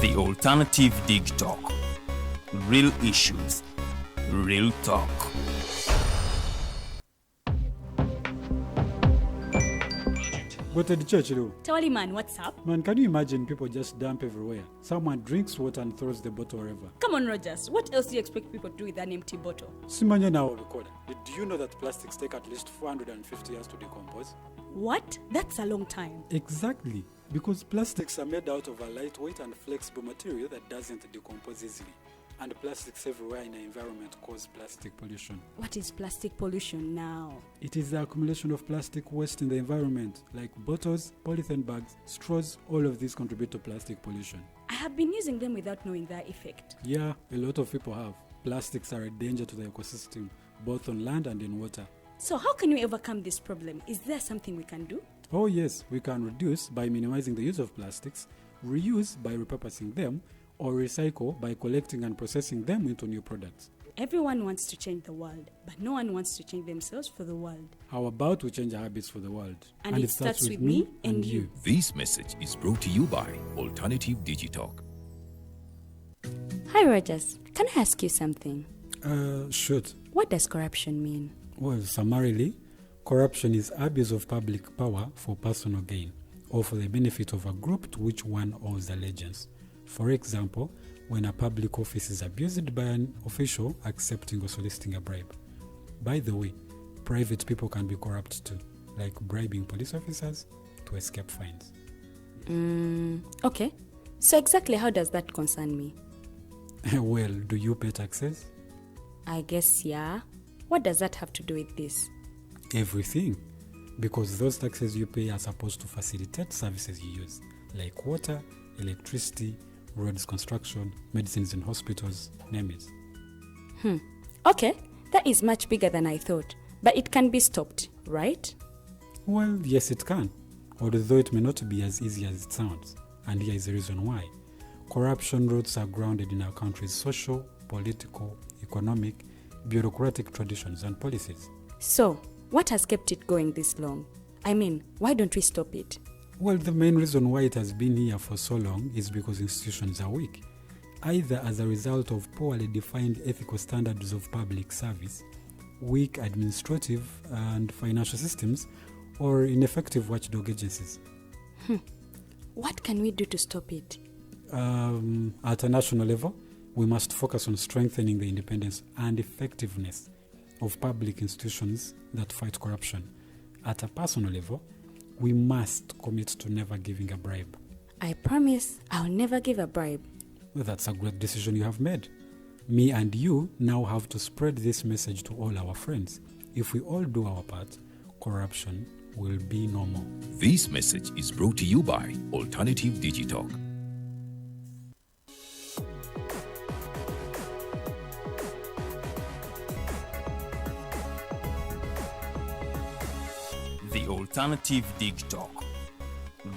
The Alternative Dig Talk. Real issues, real talk. Go to the church, though. Tawali man, what's up? Man, can you imagine people just dump everywhere? Someone drinks water and throws the bottle wherever. Come on, Rogers. What else do you expect people to do with an empty bottle? Simanya now, recorder. Do you know that plastics take at least 450 years to decompose? What? That's a long time. Exactly. Because plastics are made out of a lightweight and flexible material that doesn't decompose easily. And plastics everywhere in the environment cause plastic pollution. What is plastic pollution now? It is the accumulation of plastic waste in the environment, like bottles, polythene bags, straws. All of these contribute to plastic pollution. I have been using them without knowing their effect. Yeah, a lot of people have. Plastics are a danger to the ecosystem, both on land and in water. So how can we overcome this problem? Is there something we can do? Oh yes, we can reduce by minimizing the use of plastics, reuse by repurposing them, or recycle by collecting and processing them into new products. Everyone wants to change the world, but no one wants to change themselves for the world. How about we change our habits for the world? And it starts with me and you. This message is brought to you by Alternative Digitalk. Hi, Rogers. Can I ask you something? Shoot. What does corruption mean? Well, summarily, corruption is abuse of public power for personal gain or for the benefit of a group to which one owes allegiance. For example, when a public office is abused by an official accepting or soliciting a bribe. By the way, private people can be corrupt too, like bribing police officers to escape fines. Okay. So exactly how does that concern me? Well, do you pay taxes? I guess, yeah. What does that have to do with this? Everything. Because those taxes you pay are supposed to facilitate services you use, like water, electricity, roads construction, medicines in hospitals, name it. Okay, that is much bigger than I thought. But it can be stopped, right? Well, yes it can, although it may not be as easy as it sounds. And here is the reason why. Corruption roots are grounded in our country's social, political, economic, bureaucratic traditions and policies. So, what has kept it going this long? I mean, why don't we stop it? Well, the main reason why it has been here for so long is because institutions are weak, either as a result of poorly defined ethical standards of public service, weak administrative and financial systems, or ineffective watchdog agencies. What can we do to stop it? At a national level, we must focus on strengthening the independence and effectiveness of public institutions that fight corruption. At a personal level, we must commit to never giving a bribe. I promise I'll never give a bribe. Well, that's a great decision you have made. Me and you now have to spread this message to all our friends. If we all do our part, corruption will be no more. This message is brought to you by Alternative Digitalk. The Alternative Dig Talk.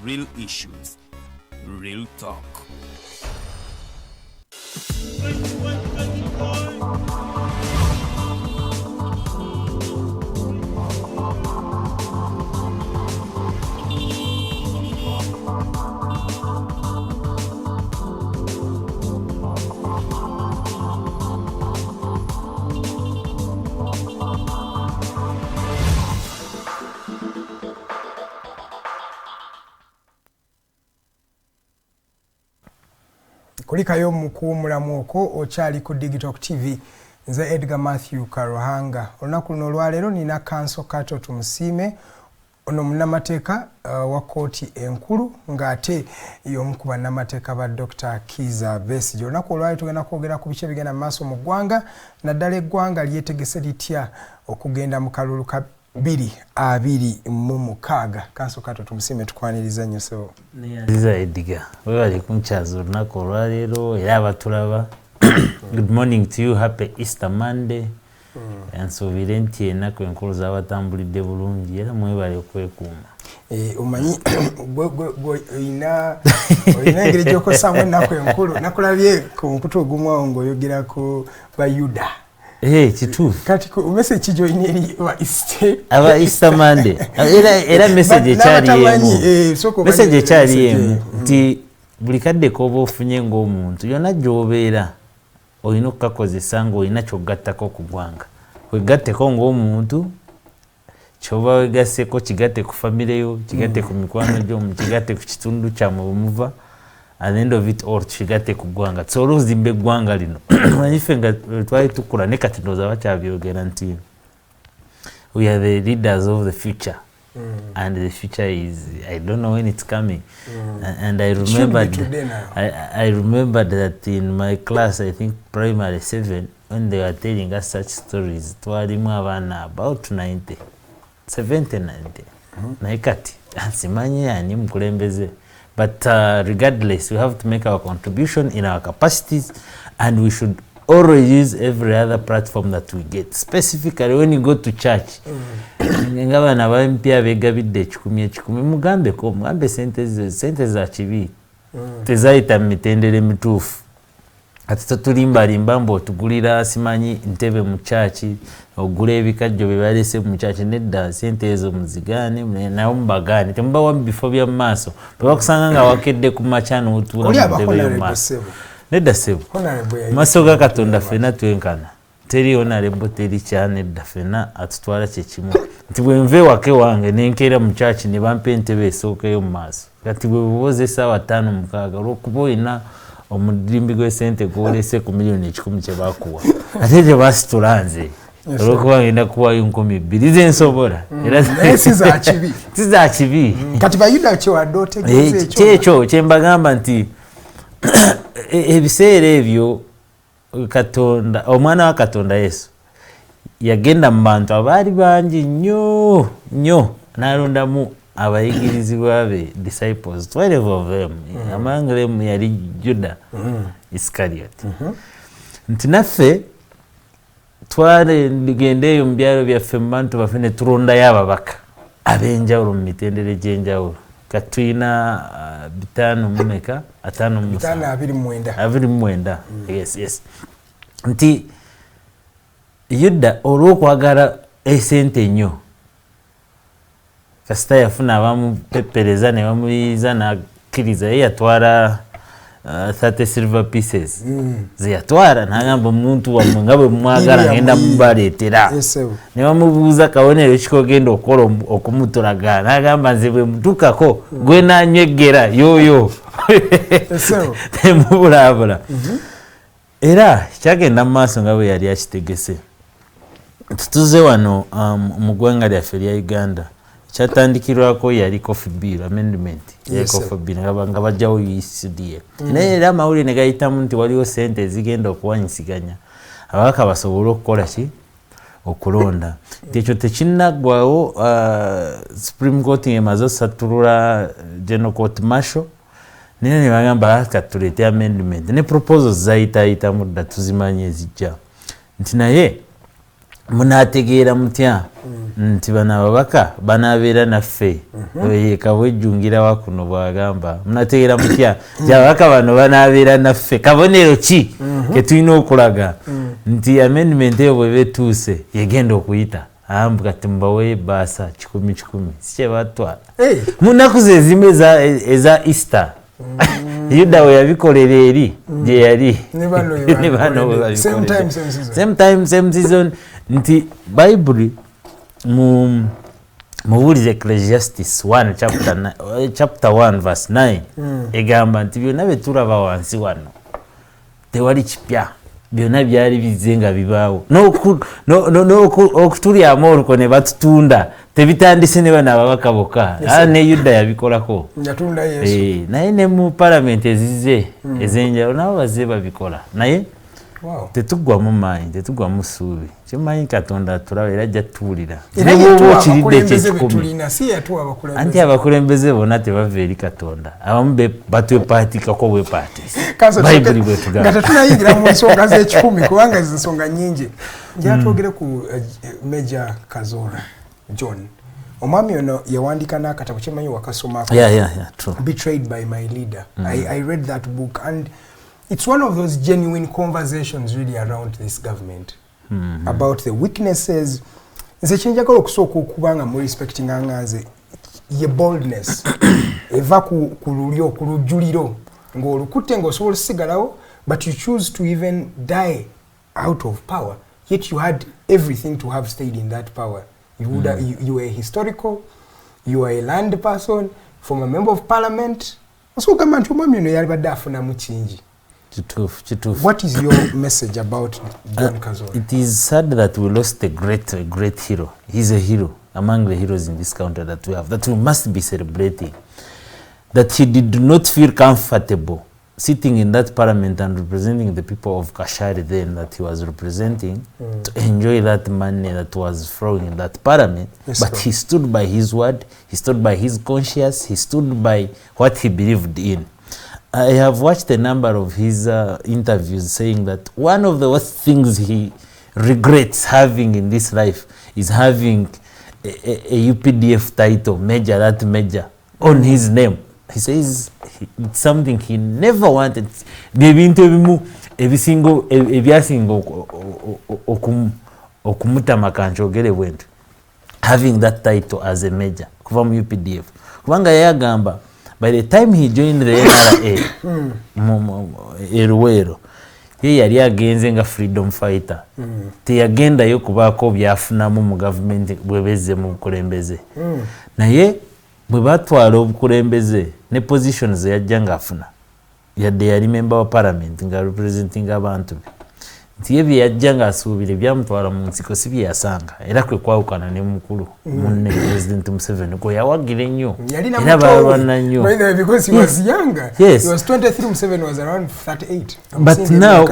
Real issues, real talk. Kulikayo mukuumulamu okwo okyali ku Digital TV. Nze Edgar Matthew Karohanga. Olunaku luno olwaleero nina Counsel Kato Tumusiime, ono munnamateeka wa kkooti enkulu ng'ate y'omu ku bannamateeka ba Dr. Kizza Besigye. Olunaku olwaleero tugenda kwogera ku biki ebigenda mu maaso mu ggwanga, naddala eggwanga lyetegese litya okugenda mu kalulu ka 2026. Counsel Kato Tumusiime, tukwaniriza nnyo so. Nziza Edgar, webali kunkyaza olunaku olwaleero era abatulaba. Good morning to you, happy Easter Monday. Nsuubire nti ennaku enkulu z'abatambulidde bulungi era mwebale okwekuuma. Omanyi olina engeri gy'okosaamu ennaku enkulu. Nakulabye ku mukutu ogumu ng'oyogera ku Bayuda. Kituufu. Kati ku message kijoyina eri wa Easter. Aba Easter Monday. Era message ekyali emu. Message ekyali emu nti buli kadde k'oba ofunye ng'omuntu yonna gy'obeera olina okukakozesa ng'olina ky'ogattako ku ggwanga wegatteko ng'omuntu ky'oba wegasseko kigatte ku famire yo kigatte ku mikwano gyo kigatte ku kitundu kyammwe bwemuva at the end of it all kigatte ku ggwanga tusobole ozimba eggwanga lino manyi ffe nga twali tukula ne kati ndowooza bakyabyogera nti we are the leaders of the future. And the future is, I don't know when it's coming. And I remembered that in my class, I think primary 7, when they were telling us such stories, twalimu abana about 90, 70, 90. Naikati, simanyi yani mkulembeze. But regardless, we have to make our contribution in our capacities, and we should always use every other platform that we get, specifically when you go to church. Ngabana bampya begabidde ekikumi mugambe sente za kibi tezayita mitendere mituufu ati totulimbalimba mbu otugulira simanyi ntebe mu chaachi ogula ebikajjo bye balese mu chaachi nedda sente ezo muzigaane nayo mubagaane temubawa bifo bya maaso bwe bakusanga nga wakedde ku machano otuula mu ntebe y'omaaso nedda sebo maaso ga Katonda ffenna twenkana teri honorable teri kyane nedda ffenna atutwala kyekimu nti bwe nve wake wange nenkeera mu chaachi ne bampa entebe esookeyo mu maaso kati bwe buboze essaawa 5-6 olw'okuba olina omudirimbi gw'esente gw'olese ku miliyoni 10 kye bakuwa ate gye basitula nze olw'okuba ngenda kuwayo 2,000 ze nsobola era si za kibi kati bayuda kyewadde otegeeza kyekyo kye mbagamba nti ebiseera ebyo Katonda omwana wa Katonda Yesu yagenda mu bantu abaali bangi nnyo n'alondamu abayigirizibwa be disciples 12 of them among them yali Juda Iscariot nti naffe twagendeeyo mu byalo byaffe mu bantu baffe ne tulondayo ababaka ab'enjawulo mu mitendere gy'enjawulo kati tulina 5 yes nti Yuda olw'okwagala esente nnyo kasita yafuna abamupepereza ne bamuyiza n'akkiriza ye yatwala 30 silver pieces ze yatwala n'agamba omuntu wammwe nga bwe mwagala ngenda mubaleetera ne bamubuuza kabonero kikogenda okukola okumutulaga n'agamba nze bwe mutukako gwe nanywegera yoyo temubulabula era kyagenda mu maaso nga bwe yali akitegese tutuze wano mu ggwanga lyaffe lya Uganda kyatandikirwako yali coffee bill amendment ya coffee bill nga bajjawo UCDA naye era amawulire ne gayitamu nti waliwo sente ezigenda okuwanyisiganya ababaka basobole okukola ki okulonda ekyo tekinnaggwawo Supreme Court emaze osattulula General Court Martial naye ne bagamba katuleete amendment ne proposals zayitayitamu dda tuzimanyi ezijja nti naye munategeera mutya nti bano ababaka banaabeera naffe kabwejjungira wakuno bwagamba munategeera mutya nti ababaka bano banaabeera naffe kabonero ki ke tulina okulaga nti amendment eyo bweba etuuse yegenda okuyita ambu kati mubaweeyo ebbaasa 10 si kye batwala mu nnaku ze ezimu eza Easter Yuda we yabikolera eri gye yali ne bano bwe babikolera same time same season nti Bible mubuulize Ecclesiastes 1 chapter 1 verse 9 egamba nti byonna bye tulaba wansi wano tewali kipya byonna byali bizze nga bibaawo okutulyamu oluko ne batutunda tebitandise ne bano ababaka bokka ne Yuda yabikolako naye ne mu palamenti ezizze ez'enjawulo nabo bazze babikola naye tetuggwa mu maanyi tetuggwa mu ssuubi kimanyi Katonda atulaba era ajja tuwulira nebwoba okiridde ekyekikumi anti abakulembeze bonna tebava eri Katonda abamu batwepaatikako bwepaatisi bayibuli bwetugamba nga tetunayingira mu nsonga z'ekikumi kubanga zinsonga nyingi njala twogere ku Major Kazola John omwami ono yawandiika n'akatabo kimanyi wakasomako Betrayed by My Leader. I read that book and it's one of those genuine conversations really around this government about the weaknesses. Nze kyenjagala okusooka okubanga mu respecting anganze ye boldness eva ku lulyo ku lujuliro ng'olukutte ng'osobola osigalawo, but you choose to even die out of power, yet you had everything to have stayed in that power. You were historical, you were a land person, from a member of parliament. So kama nti omwami ono yalibadde afunamu kingi. What is your message about John Kazola? It is sad that we lost a great hero. He's a hero among the heroes in this country that we have, that we must be celebrating. That he did not feel comfortable sitting in that parliament and representing the people of Kashari then that he was representing, to enjoy that money that was flowing in that parliament. Yes, but he stood by his word, he stood by his conscience, he stood by what he believed in. I have watched a number of his interviews saying that one of the worst things he regrets having in this life is having a UPDF title, major, that major, on his name. He says it's something he never wanted. Having that title as a major from UPDF. Kubanga yagamba by the time he joined the NRA, Eruwero, ye yali agenze nga freedom fighter. Teyagenda yo kubaako byafunamu mu government bwebeze mu bukulembeze. Naye bwe batwala obukulembeze ne positions yajja ng'afuna yadde yali member wa parliament nga representing abantu be, nti ye bye yajja ng'asuubire byamutwala mu nsiko si bye yasanga, era kwe kwawukana ne mukulu munne President Museveni kwe yawagira ennyo era balwana nnyo. Because he was younger. Yes. He was 23, Museveni was around 38. But now,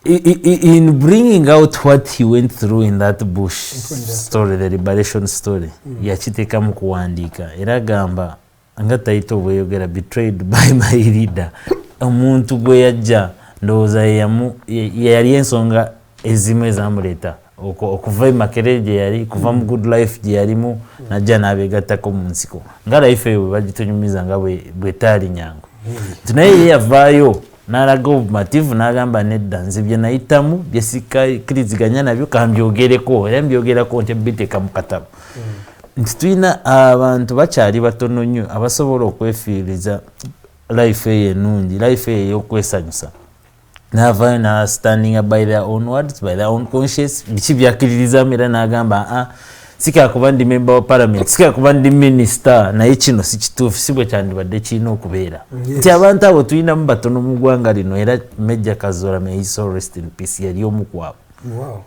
in bringing out what he went through in that bush story, the liberation story, yachiteka mu kuwandiika era gamba nga taito bweyogera betrayed by my leader. Omuntu gwe yajja ndowooza yali ensonga ezimu ezamuleeta okuva Makerere gye yali, kuva mu good life gye yalimu, najja n'abeegattako mu nsiko nga life eyo bwe bagitunyumiza nga bwe taali nyangu. Nti naye ye yavaayo n'alaga obumativu n'agamba nedda nze bye nayitamu bye sikkiriziganya nabyo kambyogereko era mbyogerako nti biteeka mu katabo. Nti tulina abantu bakyali batono nnyo abasobola okwefiiriza life eyo ennungi, life eyo ey'okwesanyusa. N'avaayo na standing by their own words, by their own conscience, biki byakkiririzaamu era n'agamba sika kuba ndi member wa parliament, sika kuba ndi minister, naye kino si kituufu, si bwe kyandibadde kirina okubeera. Nti abantu abo tulinamu batono mu ggwanga lino era Major Kazola, may his soul rest in peace, yali omu ku abo.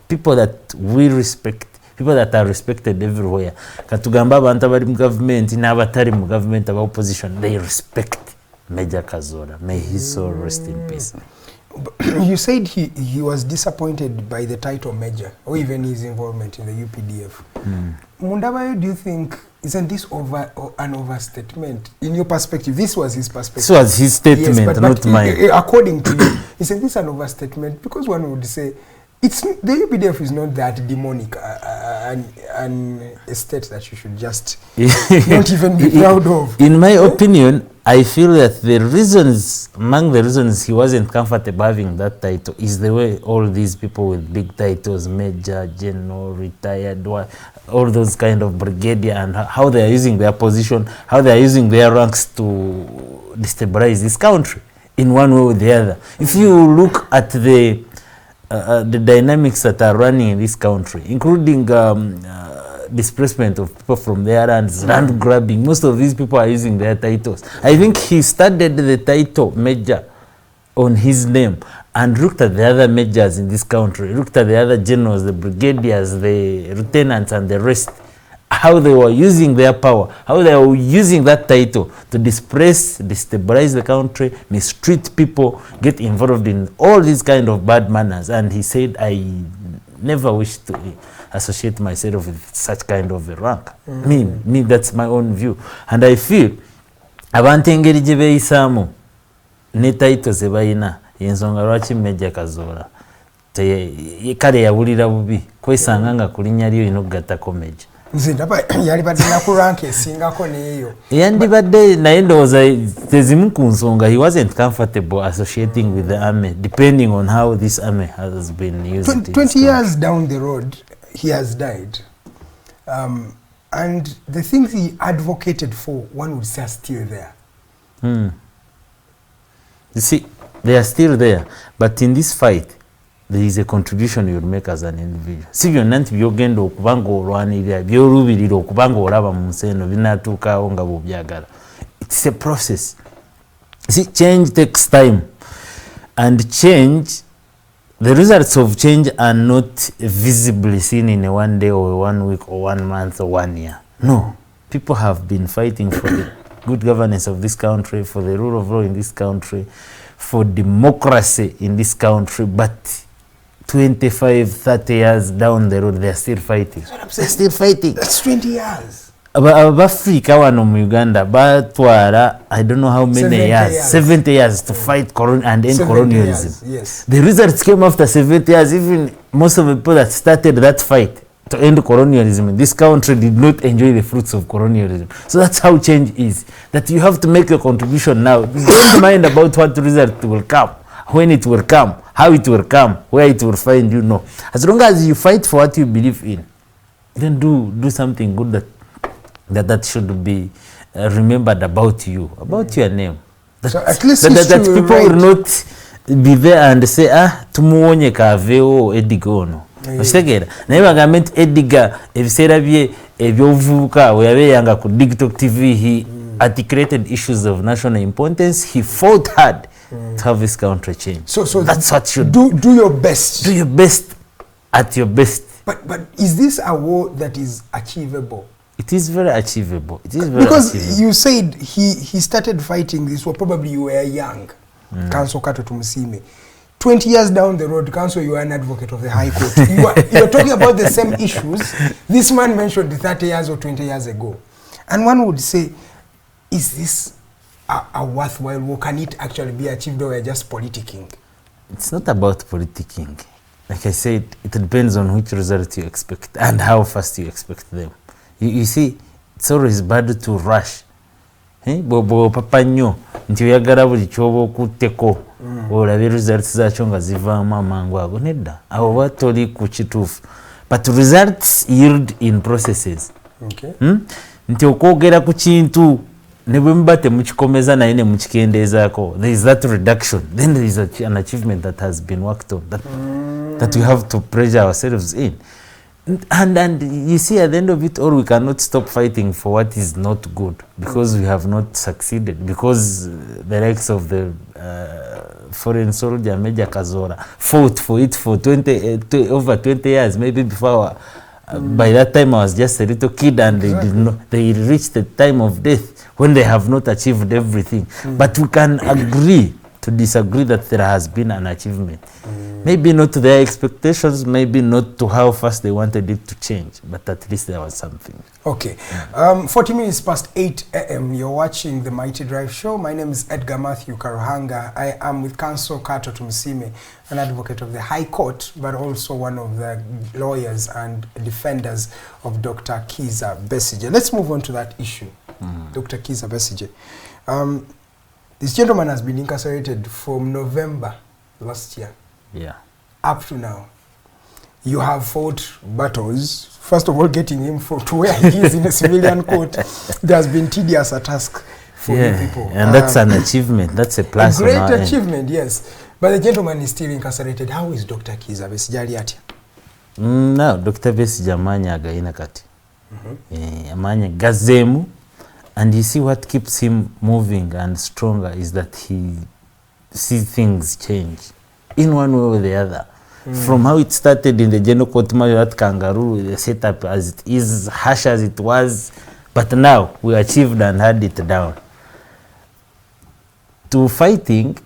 People that we respect, people that are respected everywhere. Katugamba abantu abali mu government n'abatali mu government aba opposition, they respect Major Kazola, may his soul rest in peace. You said he was disappointed by the title major or even his involvement in the UPDF. Mundabayo, do you think, isn't this an overstatement? In your perspective, this was his perspective. This was his statement, yes, not mine. According to you, isn't this an overstatement? Because one would say the UPDF is not that demonic and a state that you should just not even be proud of. In my opinion, I feel that among the reasons he wasn't comfortable having that title is the way all these people with big titles, major, general, retired, all those kind of brigadier, and how they are using their position, how they are using their ranks to destabilize this country in one way or the other. If you look at the dynamics that are running in this country, including displacement of people from their lands, land grabbing, most of these people are using their titles. I think he started the title major on his name and looked at the other majors in this country, looked at the other generals, the brigadiers, the lieutenants and the rest, how they were using their power, how they were using that title to displace, destabilize the country, mistreat people, get involved in all these kind of bad manners. And he said, I never wish to associate myself with such kind of a rank. Me, that's my own view. And I feel abantu engeri gye beeyisaamu ne title ze balina y'ensonga lwaki Major Kazola kale yawulira bubi kwesanga nga ku linnya lyo olina okugattako Major. Nze ndaba yalibadde naku rank esingako neeyo. Yandibadde naye ndowooza tezimu ku nsonga he wasn't comfortable associating with the army depending on how this army has been used. 20 years down the road he has died, and the things he advocated for, one would say, are still there. You see, they are still there, but in this fight, there is a contribution you will make as an individual. Si byonna nti byogenda okuba ng'olwanirira by'oluubirira okuba ng'olaba mu nsi eno binatuukaawo nga bw'obyagala. It's a process. See, change takes time, and change, the results of change are not visibly seen in a 1 day or 1 week or 1 month or 1 year. No, people have been fighting for the good governance of this country, for the rule of law in this country, for democracy in this country, but 25, 30 years down the road, they are still fighting. They're still fighting. That's 20 years. Abafrika wano mu Uganda batwara I don't know how many years, 70 years to fight and end colonialism. Yes. The results came after 70 years. Even most of the people that started that fight to end colonialism in this country did not enjoy the fruits of colonialism. So that's how change is. That you have to make your contribution now. Don't mind about what result will come, when it will come, how it will come, where it will find you. No. As long as you fight for what you believe in, then do something good that should be remembered about you, about your name. So at least that people will not be there and say, tumuwonye kavewo Edgar ono. Okitegera naye bagambe nti Edgar ebiseera bye ebyovubuka we yabeyanga ku Digital TV, he articulated issues of national importance. He fought hard to have this country change. So that's what you do your best. Do your best at your best. But is this a war that is achievable? It is very achievable. It is very because achievable. You said he started fighting this, probably you were young. Counsel Kato Tumusiime. 20 years down the road, Counsel, you are an advocate of the High Court. You are talking about the same issues this man mentioned 30 years or 20 years ago. And one would say, is this a worthwhile war? Can it actually be achieved, or just politicking? It's not about politicking. Like I said, it depends on which result you expect and how fast you expect them. You see, it's always bad to rush. Bobo papa nnyo nti oyagala buli kyoba okutteko olabe results zaakyo nga zivaamu amangu ago. Nedda awo oba toli ku kituufu, but results yield in processes. Okay. Nti okwogera ku kintu ne bwe muba temukikomeza naye ne mukikendeezaako, there is that reduction, then there is an achievement that has been worked on that we have to pressure ourselves in. And you see, at the end of it all, we cannot stop fighting for what is not good because we have not succeeded, because the likes of the foreign soldier Major Kazora fought for it for over 20 years, maybe before. By that time I was just a little kid, and they reached the time of death when they have not achieved everything. But we can agree to disagree that there has been an achievement. Maybe not to their expectations, maybe not to how fast they wanted it to change, but at least there was something. Okay. 40 minutes past 8 a.m. You're watching the Mighty Drive Show. My name is Edgar Matthew Karuhanga. I am with Counsel Kato Tumusiime, an advocate of the High Court, but also one of the lawyers and defenders of Dr. Kizza Besigye. Let's move on to that issue. Dr. Kizza Besigye. This gentleman has been incarcerated from November last year. Yeah. Up to now. You have fought battles. First of all, getting him to where he is in a civilian court. It has been tedious a task for you people. And that's an achievement. That's a plus. A great achievement, yes. But the gentleman is still incarcerated. How is Dr. Kizza Besigye? Now, Dr. Besigye amanya agayina kati. Amanya gazemu. And you see what keeps him moving and stronger is that he sees things change in one way or the other. From how it started in the general court martial at Kangaroo, the setup as it is, harsh as it was, but now we achieved and had it down. To fighting,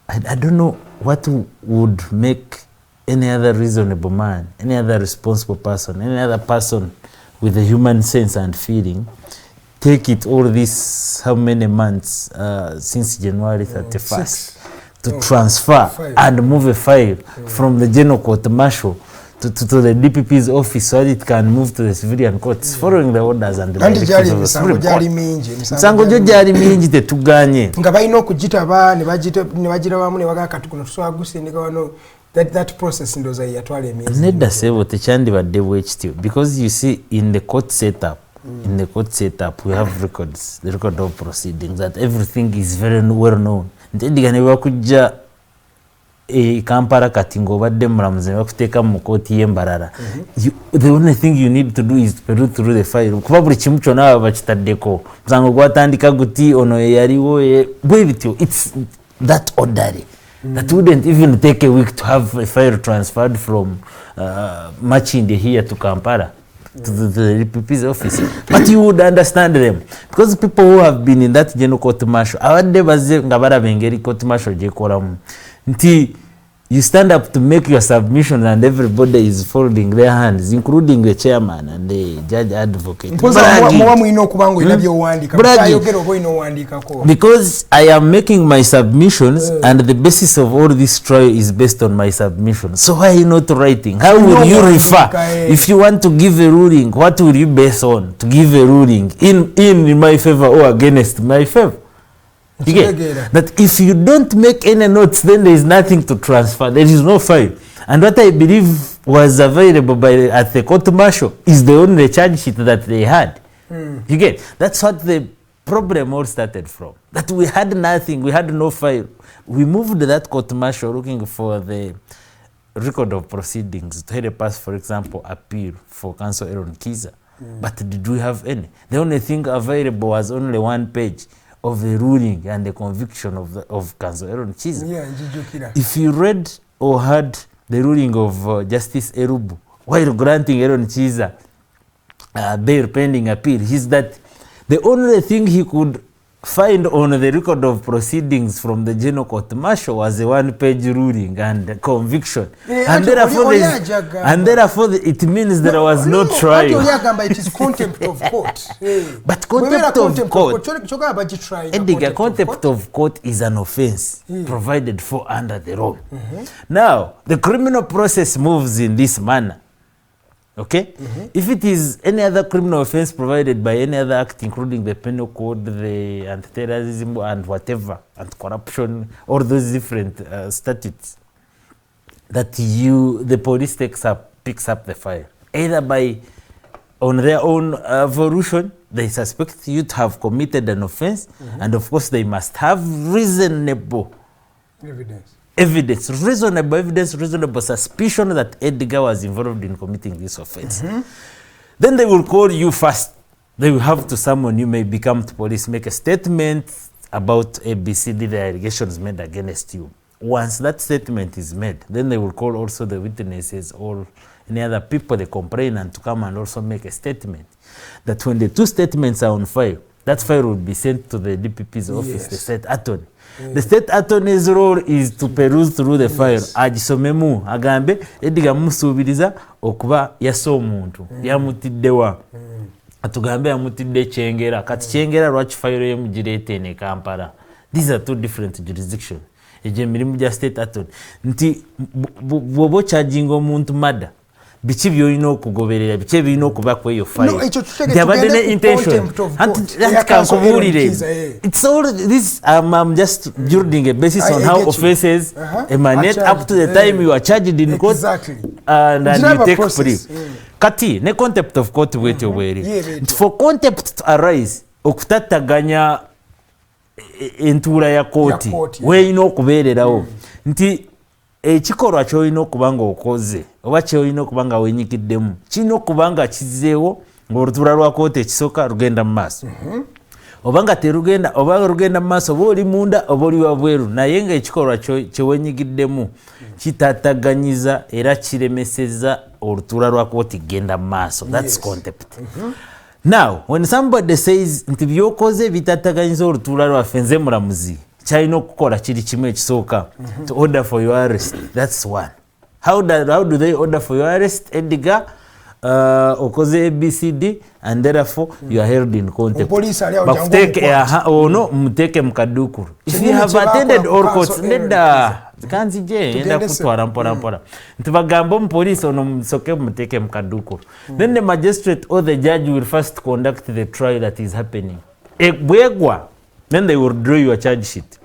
I don't know what would make any other reasonable man, any other responsible person, any other person with a human sense and feeling take it all this, how many months since January 31st to transfer and move a file from the general court martial to the DPP's office so that it can move to the civilian courts following the orders and the directives of the Supreme Court. Misango jo gyali mingi tetuganye. Nga balina okugitaba ne bagirabamu ne bagaka katukuno tuswagusindika wano. That process ndoza yatwala emyezi. Nedda sebo tekyandibadde bwekityo, because you see in the court setup, we have records, the record of proceedings, that everything is very well known. nti Edgar ne bakujja Kampala kati ng'obadde mulamuzi ne bakuteeka mu kooti y'embalala. The only thing you need to do is peruse through the file. Kuba buli kimu kyonna baba bakitaddeko. Musango gwatandika guti ono yaliwo bwe bityo. It's that orderly. That wouldn't even take a week to have a file transferred from Machinde here to Kampala to the DPP's office. But you would understand them because people who have been in that general court martial abadde bazze nga baraba engeri court martial gyekolamu nti you stand up to make your submission and everybody is folding their hands, including the chairman and the judge advocate. Because I am making my submissions and the basis of all this trial is based on my submission. So why are you not writing? How will you refer? If you want to give a ruling, what will you base on to give a ruling in my favor or against my favor? You get that if you don't make any notes, then there is nothing to transfer. There is no file. And what I believe was available at the court martial is the only charge sheet that they had. You get that's what the problem all started from. That we had nothing, we had no file. We moved that court martial looking for the record of proceedings to help us, for example, appeal for Counsel Kizza. But did we have any? The only thing available was only one page of the ruling and the conviction of Counsel Kizza. If you read or heard the ruling of Justice Erubu while granting Kizza bail pending appeal, is that the only thing he could find on the record of proceedings from the General Court Martial was a one-page ruling and conviction. And therefore it means there was no trial. It is contempt of court. But contempt of court, Edgar, contempt of court is an offense provided for under the law. Now, the criminal process moves in this manner. Okay? If it is any other criminal offense provided by any other act, including the penal code, the anti-terrorism and whatever, and corruption, all those different statutes, that the police picks up the file. Either on their own volition, they suspect you to have committed an offense, and of course they must have reasonable reasonable suspicion that Edgar was involved in committing this offense. Then they will call you first. They will have to summon you, maybe come to police, make a statement about ABCD, the allegations made against you. Once that statement is made, then they will call also the witnesses or any other people, the complainant, to come and also make a statement. That when the two statements are on file, that file will be sent to the DPP's office, the state attorney. The state attorney's role is to peruse through the file. Agisomemu agambe Edgar musubiriza okuba yaso omuntu yamutiddewa atugambe yamutidde Kyengera kati Kyengera lwaki file ye mugirete ne Kampala. These are two different jurisdictions. Eje mirimu ja state attorney nti bobo charging omuntu mada bichi byolina okugoberera bichi birina okuba ku eyo file. Yabadde ne intention. It's all this. I'm just building a basis on how offenses emanate up to the time you are charged in court and you take plea. Kati ne contempt of court bwetyo bweri. For contempt to arise okutataganya entuula ya kooti weeyina okubeererawo nti ekikolwa kyolina okuba nga okoze oba kyolina okuba nga wenyikiddemu kirina okuba nga kizeewo ng'olutuula lwa kooti ekisooka lugenda mu maaso oba nga terugenda oba lugenda mu maaso oba oli munda oba oli wabweru naye ng'ekikolwa kyewenyigiddemu kitataganyiza era kiremeseza olutuula lwa kooti genda mu maaso. That's contempt. Now, when somebody says nti byokoze bitataganyiza olutuula lwaffe nze mulamuzi kyalina okukola kiri kimu ekisooka to order for your arrest. That's one. How do they order for your arrest? Edgar okoze ABCD and therefore you are held in contempt. Muteke mukadukuru. If you have attended all courts, nedda kanzije enda kutwara mpora nti bagamba omupoliisi ono musoke muteke mukadukuru. Then the magistrate or the judge will first conduct the trial that is happening. Bwegwa, then they will draw your charge sheet.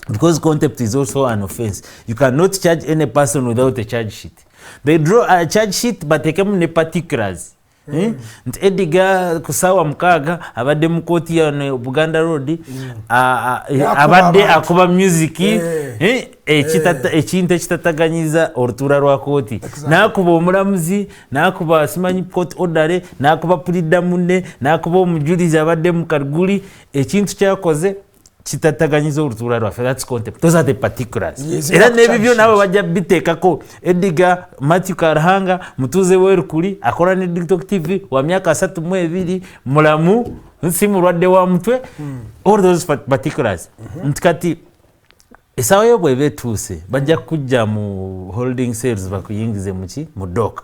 Because contempt is also an offense. You cannot charge any person without a charge sheet. They draw a charge sheet but they come in particulars. nti Edgar kusawa mukaaga abadde mu kooti ya Buganda Road abadde akuba music ekintu ekitataganyiza olutuula lwa kooti n'akuba omulamuzi n'akuba simanyi court order n'akuba pulida munne n'akuba omujulizi abadde mu Kaluguli ekintu kyakoze kitataganyiza olutuula lwaffe. That's contempt. Those are the particulars. Era n'ebibyo nabo bajja biteekako. Edgar Matthew Karahanga mutuuze w'Erukuli akola ne TikTok TV wa myaka 32 mulamu si mulwadde wa mutwe. All those particulars. Nti kati esawa yo bw'eba etuuse bajja kujja mu holding cells bakuyingize mu dock.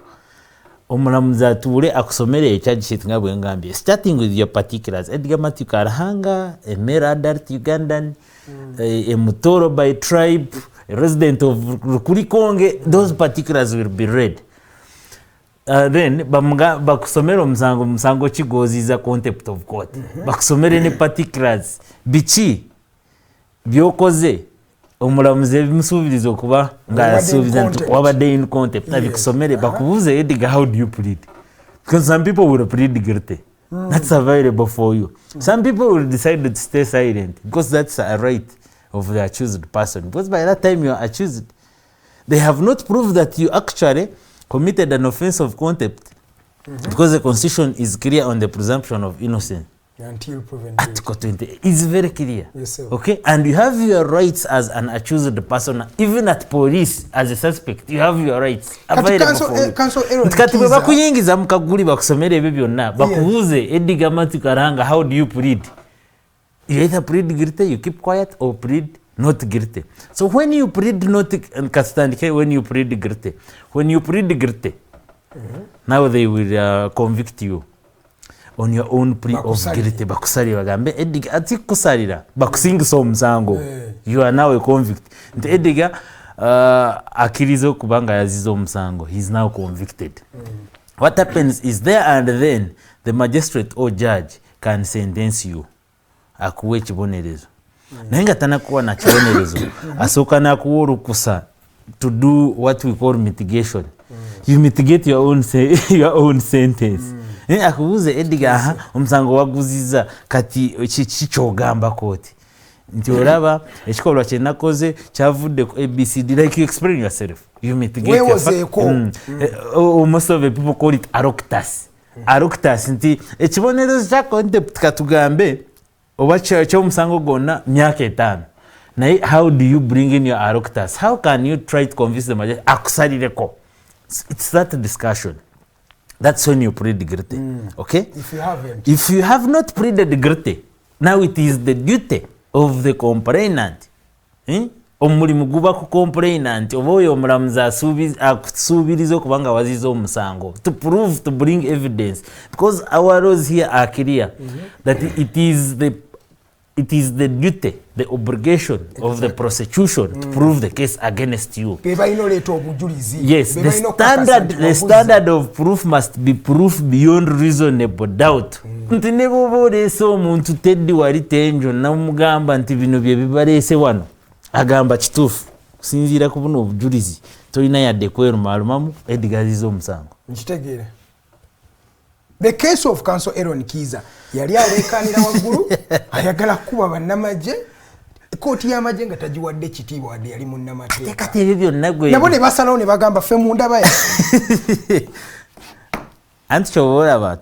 Omulamuzi atuule akusomere charge sheet nga bwe ngambye, starting with your particulars. Edgar Matthew Karahanga, a male adult Ugandan, a Mutoro by tribe, a resident of Rukurikonge. Those particulars will be read. Then bakusomere omusango kigoziza contempt of court. Bakusomere ne particulars biki byokoze omulamuzi ebimusubiriza okuba ng'asuubiza nti wabadde in contempt. Nabikusomere bakubuuze Edgar, how do you plead? Because some people will plead guilty. That's available for you. Some people will decide to stay silent because that's a right of the accused person. Because by that time you are accused, they have not proved that you actually committed an offense of contempt because the Constitution is clear on the presumption of innocence. Until proven Article 20 is very clear. Yes, sir. Okay, and you have your rights as an accused person, even at police as a suspect. You have your rights available for you. Kati bwe bakuyingiza mu Kaguli bakusomera ebyo byonna bakubuuze Edgar Matthew Karahanga, how do you plead? You either plead guilty, you keep quiet, or plead not guilty. So when you plead not when you plead guilty, now they will convict you on your own plea of guilty. Bakusali bagambe Edgar ati kusalira bakusingisa omusango. You are now a convict. Nti Edgar akiriza okubanga yaziza omusango. He is now convicted. What happens is there and then the magistrate or judge can sentence you. Akuwe ekibonerezo. Naye nga tanakuwa na kibonerezo asooka nakuwa olukusa to do what we call mitigation. You mitigate your own sentence. Akubuuze Edgar omusango waguziza kati kikyogamba kooti nti olaba ekikolwa kye nakoze kyavudde ku ABCD. Like you explain yourself, you mitigate your most of the people call it aroctus nti ekibonerezo kya contempt katugambe oba ky'omusango gwonna myaka 5. Naye how do you bring in your aroctus? How can you try to convince the magistrate akusalireko? It's that discussion. That's when you plead guilty. Okay? If you have not pleaded guilty, now it is the duty of the complainant. Omulimu guba ku complainant oba oyo omulamuzi akusuubiriza okuba nga waziza omusango to prove, to bring evidence, because our laws here are clear that it is the duty, the obligation of the prosecution to prove the case against you. Yes, the standard of proof must be proof beyond reasonable doubt. Nti ne bw'oba oleese omuntu teddi wali tenjo namugamba nti bino bye bibaleese wano agamba kituufu kusinziira ku buno obujulizi tolina yadde kwerumalumamu Edgar aziza omusango. Nkitegeere. The case of Counsel Kizza yali aleekaanira waggulu ayagala kuba bannamagye kooti y'amagye nga tagiwadde kitiibwa wadde yali munnamateeka. Kati ebyo byonna gwe nabo ne basalawo ne bagamba ffe mu ndaba anti kyobalaba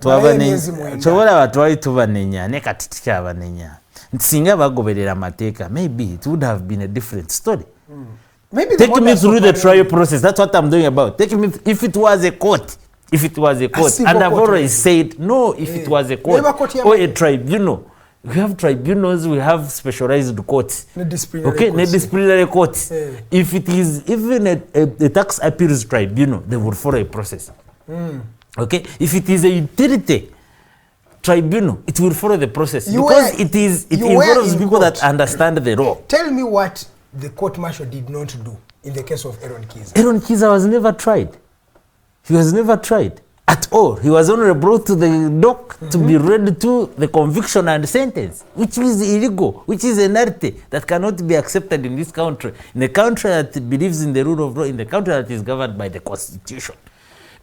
twali tubanenya ne kati tukyabanenya nti singa bagoberera amateeka maybe it would have been a different story. Take me through the trial process. That's what I'm doing about. Take me if it was a court. If it was a court, and I've always said no. If it was a court or a tribunal, we have tribunals, we have specialized courts. Okay, disciplinary courts. If it is even a tax appeals tribunal, they will follow a process. Okay, if it is a utility tribunal, it will follow the process because it involves people that understand the law. Tell me what the court martial did not do in the case of Kizza. Kizza was never tried. He was never tried at all. He was only brought to the dock to be read to the conviction and sentence, which is illegal, which is a nullity that cannot be accepted in this country, in a country that believes in the rule of law, in the country that is governed by the Constitution.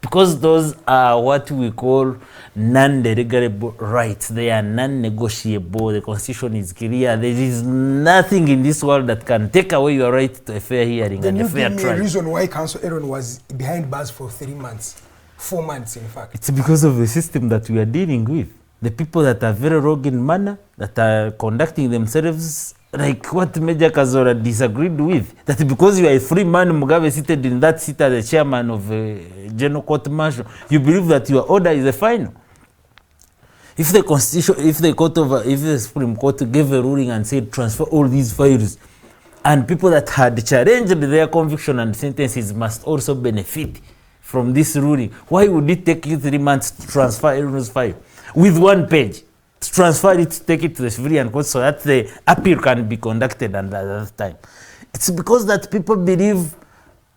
because those are what we call non-derogable rights. They are non-negotiable. The constitution is clear. There is nothing in this world that can take away your right to a fair hearing and a fair trial. Then you give me a reason why Counsel Aaron was behind bars for 3 months, 4 months in fact. It's because of the system that we are dealing with. The people that are very rogue in manner, that are conducting themselves like what Major Kazora disagreed with, that because you are a free man, Mugabe seated in that seat as the chairman of a general court martial, you believe that your order is the final. If the constitution, if the Supreme Court gave a ruling and said transfer all these files, and people that had challenged their conviction and sentences must also benefit from this ruling, why would it take you 3 months to transfer everyone's file with 1 page? To transfer it, to take it to the civilian court so that the appeal can be conducted at that time. It's because that people believe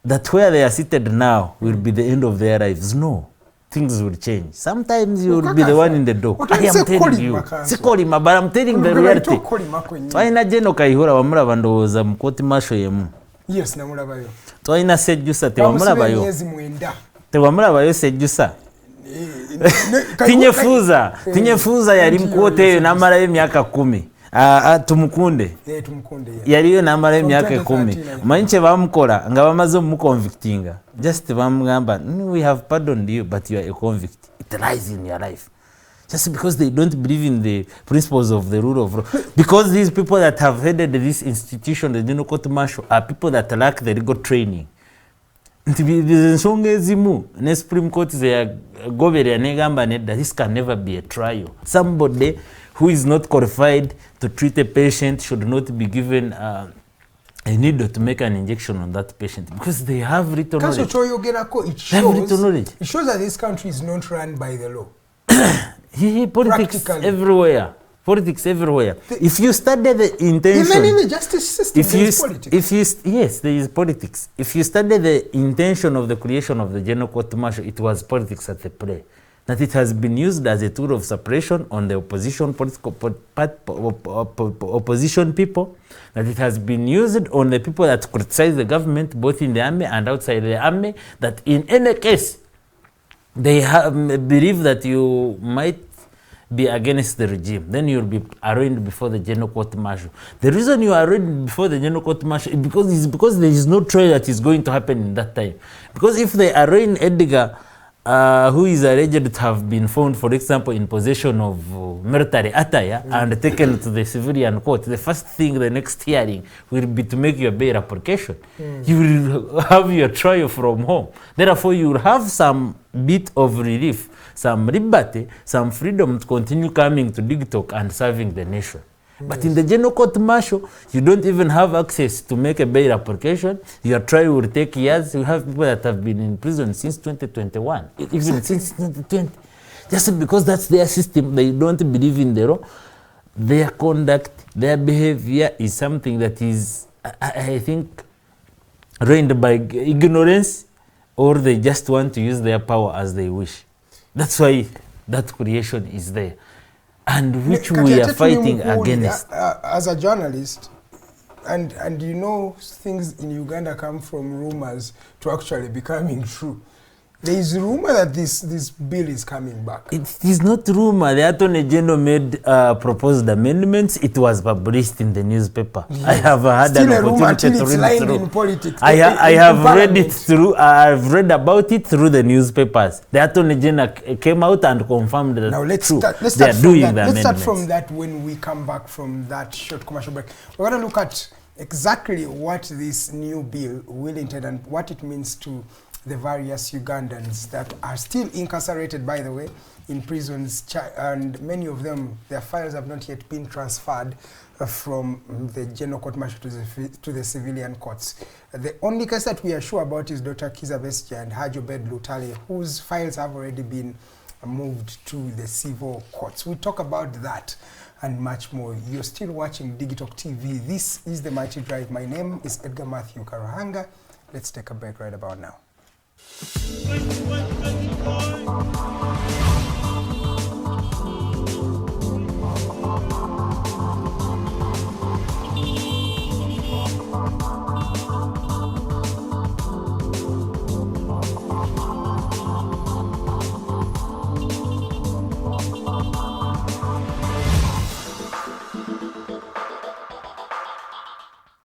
that where they are seated now will be the end of their lives. No, things will change. Sometimes you will be the one in the dock. I am telling you. Sikolima, but I'm telling the reality. Twaina Jeno Kaihura wamulaba ndowooza mu court martial yemu. Yes, namulabayo. Twaina Sejjusa tewamulabayo. Tewamulabayo Sejjusa. Tinyefuza yali mkote eyo namalayo emyaka 10. Tumukunde yaliyo namalayo emyaka 10. Omanyi kye bamukola nga bamaze omuconvictinga, just bamugamba we have pardoned you but you are a convict. It lies in your life. Just because they don't believe in the principles of the rule of law. Because these people that have headed this institution, the General Court Martial, are people that lack the legal training. Ensonga ezimu ne Supreme Court zeyagoberera negamba nedda this can never be a trial. Somebody who is not qualified to treat a patient should not be given a needle to make an injection on that patient because they have little knowledge. It shows that this country is not run by the law. Politics everywhere. Politics everywhere. If you study the intention, even in the justice system, there is politics. Yes, there is politics. If you study the intention of the creation of the General Court Martial, it was politics at the play. That it has been used as a tool of suppression on the opposition opposition people. That it has been used on the people that criticize the government, both in the army and outside the army. That in any case, they believe that you might be against the regime, then you'll be arraigned before the General Court Martial. The reason you are arraigned before the General Court Martial is because there is no trial that is going to happen in that time. Because if they arraign Edgar, who is alleged to have been found, for example, in possession of military attire and taken to the civilian court, the first thing, the next hearing will be to make your bail application. You will have your trial from home. Therefore, you will have some bit of relief, some liberty, some freedom to continue coming to TikTok and serving the nation. But in the General Court Martial, you don't even have access to make a bail application. Your trial will take years. You have people that have been in prison since 2021, even since 2020. Just because that's their system, they don't believe in the law. Their conduct, their behavior is something that is, I think, reigned by ignorance, or they just want to use their power as they wish. That's why that creation is there. And which we are fighting against. As a journalist, and you know, things in Uganda come from rumors to actually becoming true. There is rumor that this bill is coming back. It is not rumor. The Attorney General made proposed amendments. It was published in the newspaper. Yes. I have had an opportunity to read through. In politics, I have read it through. I've read about it through the newspapers. The Attorney General came out and confirmed that now let's start from that when we come back from that short commercial break. We're going to look at exactly what this new bill will intend and what it means to the various Ugandans that are still incarcerated, by the way, in prisons, and many of them, their files have not yet been transferred from the General Court Martial to the civilian courts. The only case that we are sure about is Dr. Kizza Besigye and Hajobed Lutale, whose files have already been moved to the civil courts. We'll talk about that and much more. You're still watching Digitalk TV. This is The Mighty Drive. My name is Edgar Matthew Karuhanga. Let's take a break right about now.